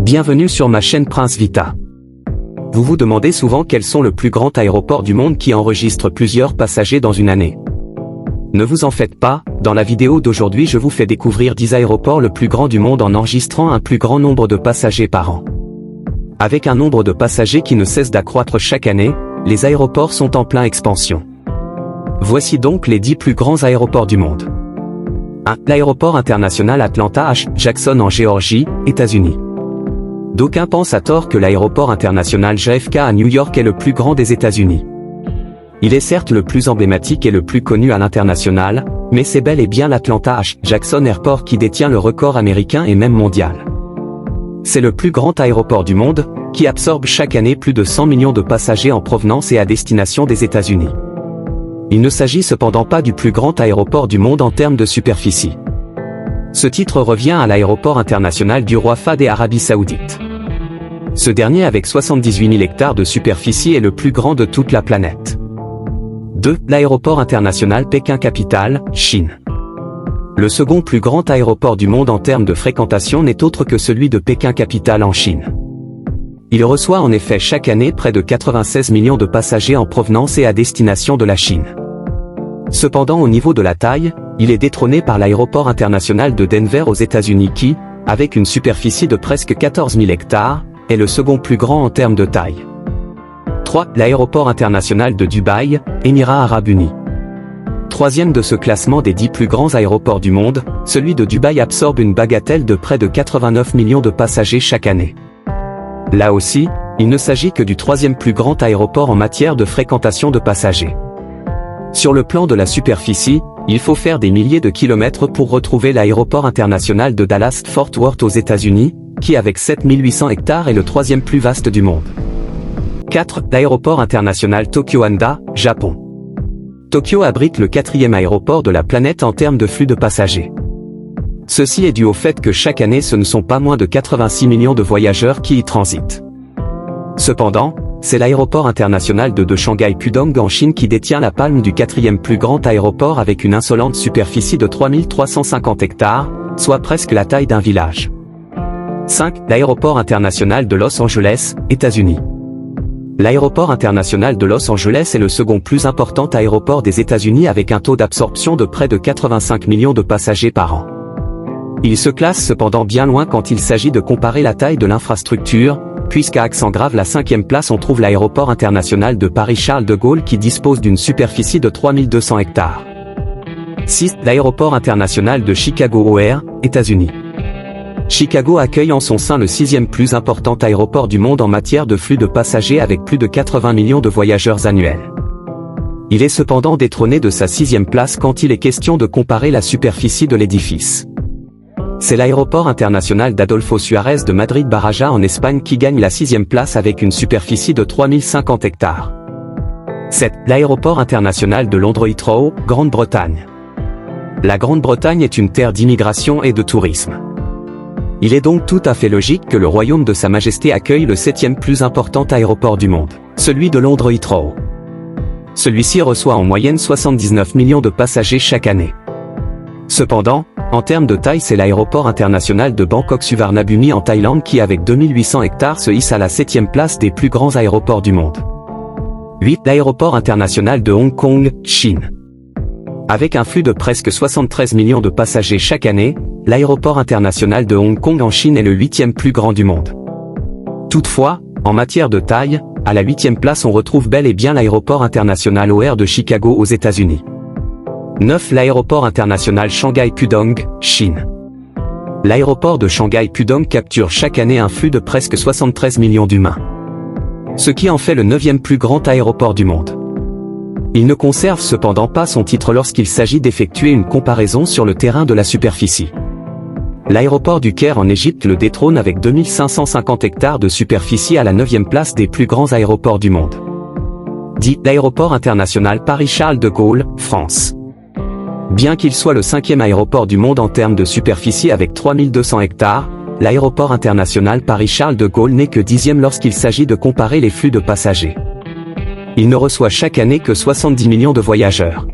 Bienvenue sur ma chaîne Prince Vita. Vous vous demandez souvent quels sont le plus grand aéroport du monde qui enregistre plusieurs passagers dans une année. Ne vous en faites pas, dans la vidéo d'aujourd'hui je vous fais découvrir 10 aéroports le plus grand du monde en enregistrant un plus grand nombre de passagers par an. Avec un nombre de passagers qui ne cesse d'accroître chaque année, les aéroports sont en pleine expansion. Voici donc les 10 plus grands aéroports du monde. 1. L'aéroport international Atlanta H. Jackson en Géorgie, États-Unis. D'aucuns pensent à tort que l'aéroport international JFK à New York est le plus grand des États-Unis. Il est certes le plus emblématique et le plus connu à l'international, mais c'est bel et bien l'Atlanta H. Jackson Airport qui détient le record américain et même mondial. C'est le plus grand aéroport du monde, qui absorbe chaque année plus de 100 millions de passagers en provenance et à destination des États-Unis. Il ne s'agit cependant pas du plus grand aéroport du monde en termes de superficie. Ce titre revient à l'aéroport international du roi Fahd et Arabie Saoudite. Ce dernier avec 78 000 hectares de superficie est le plus grand de toute la planète. 2. L'aéroport international Pékin-Capitale, Chine. Le second plus grand aéroport du monde en termes de fréquentation n'est autre que celui de Pékin-Capitale en Chine. Il reçoit en effet chaque année près de 96 millions de passagers en provenance et à destination de la Chine. Cependant au niveau de la taille, il est détrôné par l'aéroport international de Denver aux États-Unis qui, avec une superficie de presque 14 000 hectares, est le second plus grand en termes de taille. 3. L'aéroport international de Dubaï, Émirats Arabes Unis. Troisième de ce classement des 10 plus grands aéroports du monde, celui de Dubaï absorbe une bagatelle de près de 89 millions de passagers chaque année. Là aussi, il ne s'agit que du troisième plus grand aéroport en matière de fréquentation de passagers. Sur le plan de la superficie, il faut faire des milliers de kilomètres pour retrouver l'aéroport international de Dallas-Fort Worth aux États-Unis, qui avec 7 800 hectares est le troisième plus vaste du monde. 4. L'aéroport international Tokyo-Handa, Japon. Tokyo abrite le quatrième aéroport de la planète en termes de flux de passagers. Ceci est dû au fait que chaque année ce ne sont pas moins de 86 millions de voyageurs qui y transitent. Cependant, c'est l'aéroport international de Shanghai Pudong en Chine qui détient la palme du quatrième plus grand aéroport avec une insolente superficie de 3350 hectares, soit presque la taille d'un village. 5. L'aéroport international de Los Angeles, États-Unis. L'aéroport international de Los Angeles est le second plus important aéroport des États-Unis avec un taux d'absorption de près de 85 millions de passagers par an. Il se classe cependant bien loin quand il s'agit de comparer la taille de l'infrastructure, puisqu'à accent grave la 5e place on trouve l'aéroport international de Paris-Charles de Gaulle qui dispose d'une superficie de 3200 hectares. 6. L'aéroport international de Chicago O'Hare, États-Unis. Chicago accueille en son sein le 6e plus important aéroport du monde en matière de flux de passagers avec plus de 80 millions de voyageurs annuels. Il est cependant détrôné de sa 6e place quand il est question de comparer la superficie de l'édifice. C'est l'aéroport international d'Adolfo Suárez de Madrid-Barajas en Espagne qui gagne la 6e place avec une superficie de 3050 hectares. 7. L'aéroport international de Londres Heathrow, Grande-Bretagne. La Grande-Bretagne est une terre d'immigration et de tourisme. Il est donc tout à fait logique que le royaume de Sa Majesté accueille le 7e plus important aéroport du monde, celui de Londres Heathrow. Celui-ci reçoit en moyenne 79 millions de passagers chaque année. Cependant, en termes de taille c'est l'aéroport international de Bangkok Suvarnabhumi en Thaïlande qui avec 2800 hectares se hisse à la 7e place des plus grands aéroports du monde. 8. L'aéroport international de Hong Kong, Chine. Avec un flux de presque 73 millions de passagers chaque année, l'aéroport international de Hong Kong en Chine est le 8e plus grand du monde. Toutefois, en matière de taille, à la 8e place on retrouve bel et bien l'aéroport international O'Hare de Chicago aux États-Unis. 9. L'aéroport international Shanghai Pudong, Chine. L'aéroport de Shanghai Pudong capture chaque année un flux de presque 73 millions d'humains. Ce qui en fait le 9e plus grand aéroport du monde. Il ne conserve cependant pas son titre lorsqu'il s'agit d'effectuer une comparaison sur le terrain de la superficie. L'aéroport du Caire en Égypte le détrône avec 2550 hectares de superficie à la 9e place des plus grands aéroports du monde. 10. L'aéroport international Paris-Charles de Gaulle, France. Bien qu'il soit le 5e aéroport du monde en termes de superficie avec 3200 hectares, l'aéroport international Paris-Charles de Gaulle n'est que 10e lorsqu'il s'agit de comparer les flux de passagers. Il ne reçoit chaque année que 70 millions de voyageurs.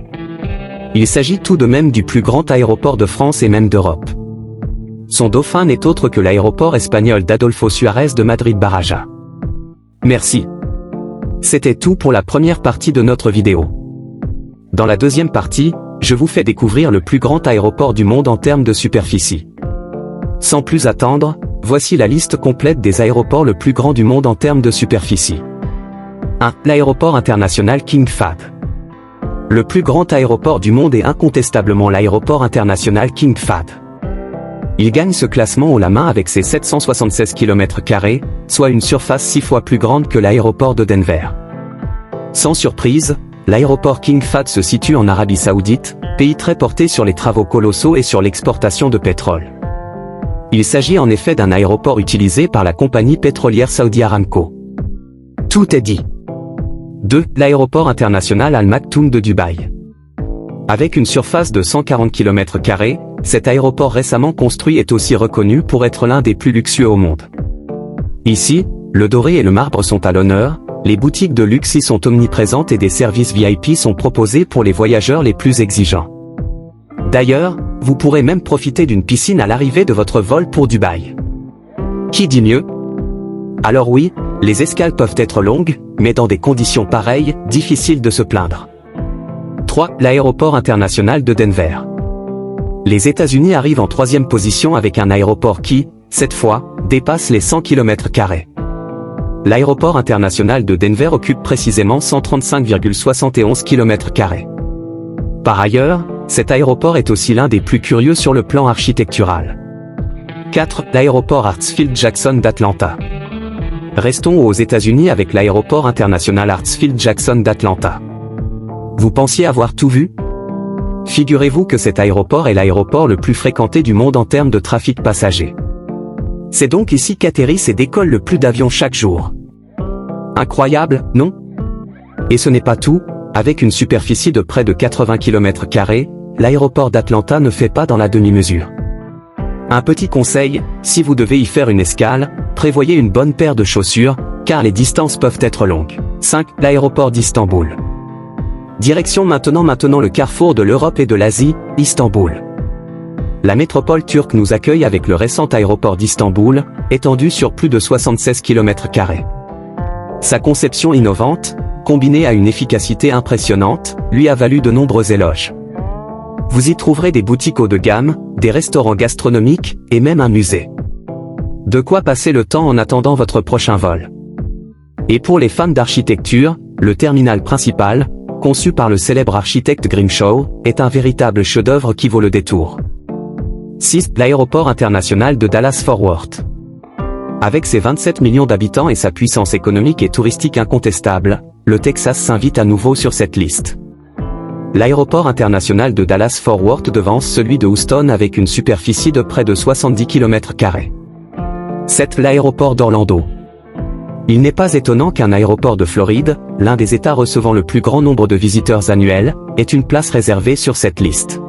Il s'agit tout de même du plus grand aéroport de France et même d'Europe. Son dauphin n'est autre que l'aéroport espagnol d'Adolfo Suárez de Madrid-Barajas. Merci. C'était tout pour la première partie de notre vidéo. Dans la deuxième partie, je vous fais découvrir le plus grand aéroport du monde en termes de superficie. Sans plus attendre, voici la liste complète des aéroports le plus grand du monde en termes de superficie. 1. L'aéroport international King Fahd. Le plus grand aéroport du monde est incontestablement l'aéroport international King Fahd. Il gagne ce classement haut la main avec ses 776 km², soit une surface 6 fois plus grande que l'aéroport de Denver. Sans surprise, l'aéroport King Fahd se situe en Arabie Saoudite, pays très porté sur les travaux colossaux et sur l'exportation de pétrole. Il s'agit en effet d'un aéroport utilisé par la compagnie pétrolière Saudi Aramco. Tout est dit. 2. L'aéroport international Al Maktoum de Dubaï. Avec une surface de 140 km², cet aéroport récemment construit est aussi reconnu pour être l'un des plus luxueux au monde. Ici, le doré et le marbre sont à l'honneur, les boutiques de luxe y sont omniprésentes et des services VIP sont proposés pour les voyageurs les plus exigeants. D'ailleurs, vous pourrez même profiter d'une piscine à l'arrivée de votre vol pour Dubaï. Qui dit mieux? Alors oui, les escales peuvent être longues, mais dans des conditions pareilles, difficile de se plaindre. 3. L'aéroport international de Denver. Les États-Unis arrivent en troisième position avec un aéroport qui, cette fois, dépasse les 100 km². L'aéroport international de Denver occupe précisément 135,71 km². Par ailleurs, cet aéroport est aussi l'un des plus curieux sur le plan architectural. 4. L'aéroport Hartsfield-Jackson d'Atlanta. Restons aux États-Unis avec l'aéroport international Hartsfield-Jackson d'Atlanta. Vous pensiez avoir tout vu? Figurez-vous que cet aéroport est l'aéroport le plus fréquenté du monde en termes de trafic passager. C'est donc ici qu'atterrissent et décollent le plus d'avions chaque jour. Incroyable, non? Et ce n'est pas tout, avec une superficie de près de 80 km², l'aéroport d'Atlanta ne fait pas dans la demi-mesure. Un petit conseil, si vous devez y faire une escale, prévoyez une bonne paire de chaussures, car les distances peuvent être longues. 5. L'aéroport d'Istanbul. Direction maintenant le carrefour de l'Europe et de l'Asie, Istanbul. La métropole turque nous accueille avec le récent aéroport d'Istanbul, étendu sur plus de 76 km². Sa conception innovante, combinée à une efficacité impressionnante, lui a valu de nombreux éloges. Vous y trouverez des boutiques haut de gamme, des restaurants gastronomiques, et même un musée. De quoi passer le temps en attendant votre prochain vol. Et pour les fans d'architecture, le terminal principal, conçu par le célèbre architecte Grimshaw, est un véritable chef-d'œuvre qui vaut le détour. 6. L'aéroport international de Dallas-Fort Worth. Avec ses 27 millions d'habitants et sa puissance économique et touristique incontestable, le Texas s'invite à nouveau sur cette liste. L'aéroport international de Dallas-Fort Worth devance celui de Houston avec une superficie de près de 70 km². 7. L'aéroport d'Orlando. Il n'est pas étonnant qu'un aéroport de Floride, l'un des États recevant le plus grand nombre de visiteurs annuels, ait une place réservée sur cette liste.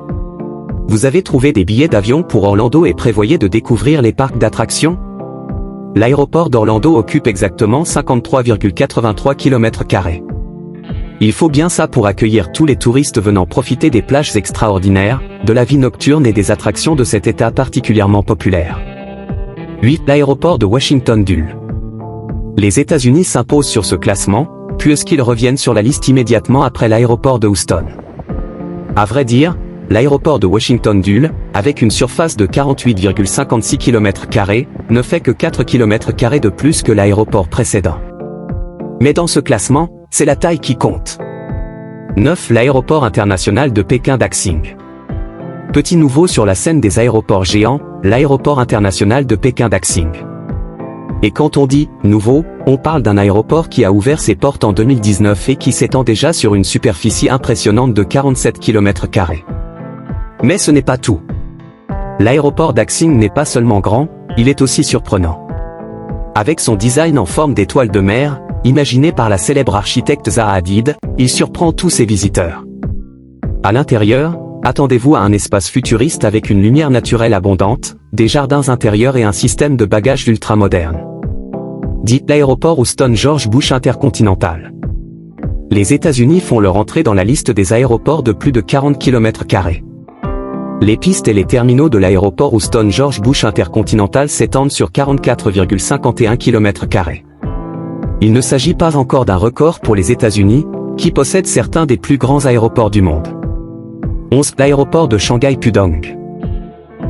Vous avez trouvé des billets d'avion pour Orlando et prévoyez de découvrir les parcs d'attractions? L'aéroport d'Orlando occupe exactement 53,83 km². Il faut bien ça pour accueillir tous les touristes venant profiter des plages extraordinaires, de la vie nocturne et des attractions de cet État particulièrement populaire. 8. L'aéroport de Washington Dulles. Les États-Unis s'imposent sur ce classement, puisqu'ils reviennent sur la liste immédiatement après l'aéroport de Houston. À vrai dire, l'aéroport de Washington Dulles, avec une surface de 48,56 km², ne fait que 4 km² de plus que l'aéroport précédent. Mais dans ce classement, c'est la taille qui compte. 9. L'aéroport international de Pékin-Daxing. Petit nouveau sur la scène des aéroports géants, l'aéroport international de Pékin-Daxing. Et quand on dit « nouveau », on parle d'un aéroport qui a ouvert ses portes en 2019 et qui s'étend déjà sur une superficie impressionnante de 47 km². Mais ce n'est pas tout. L'aéroport Daxing n'est pas seulement grand, il est aussi surprenant. Avec son design en forme d'étoile de mer, imaginé par la célèbre architecte Zaha Hadid, il surprend tous ses visiteurs. À l'intérieur, attendez-vous à un espace futuriste avec une lumière naturelle abondante, des jardins intérieurs et un système de bagages ultramoderne. Dit l'aéroport Houston George Bush Intercontinental. Les États-Unis font leur entrée dans la liste des aéroports de plus de 40 km². Les pistes et les terminaux de l'aéroport Houston George Bush Intercontinental s'étendent sur 44,51 km². Il ne s'agit pas encore d'un record pour les États-Unis, qui possèdent certains des plus grands aéroports du monde. 11. L'aéroport de Shanghai Pudong.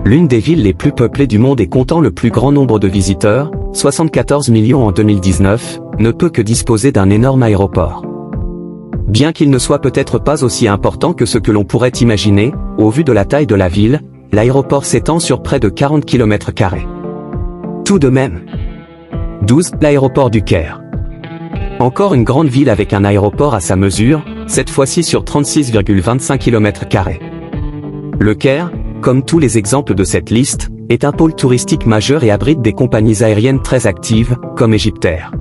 L'une des villes les plus peuplées du monde et comptant le plus grand nombre de visiteurs, 74 millions en 2019, ne peut que disposer d'un énorme aéroport. Bien qu'il ne soit peut-être pas aussi important que ce que l'on pourrait imaginer, au vu de la taille de la ville, l'aéroport s'étend sur près de 40 km². Tout de même. 12. L'aéroport du Caire. Encore une grande ville avec un aéroport à sa mesure, cette fois-ci sur 36,25 km². Le Caire, comme tous les exemples de cette liste, est un pôle touristique majeur et abrite des compagnies aériennes très actives, comme Egyptair.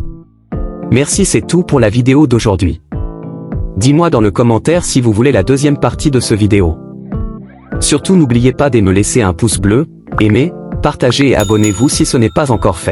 Merci, c'est tout pour la vidéo d'aujourd'hui. Dis-moi dans le commentaire si vous voulez la deuxième partie de ce vidéo. Surtout n'oubliez pas de me laisser un pouce bleu, aimer, partager et abonnez-vous si ce n'est pas encore fait.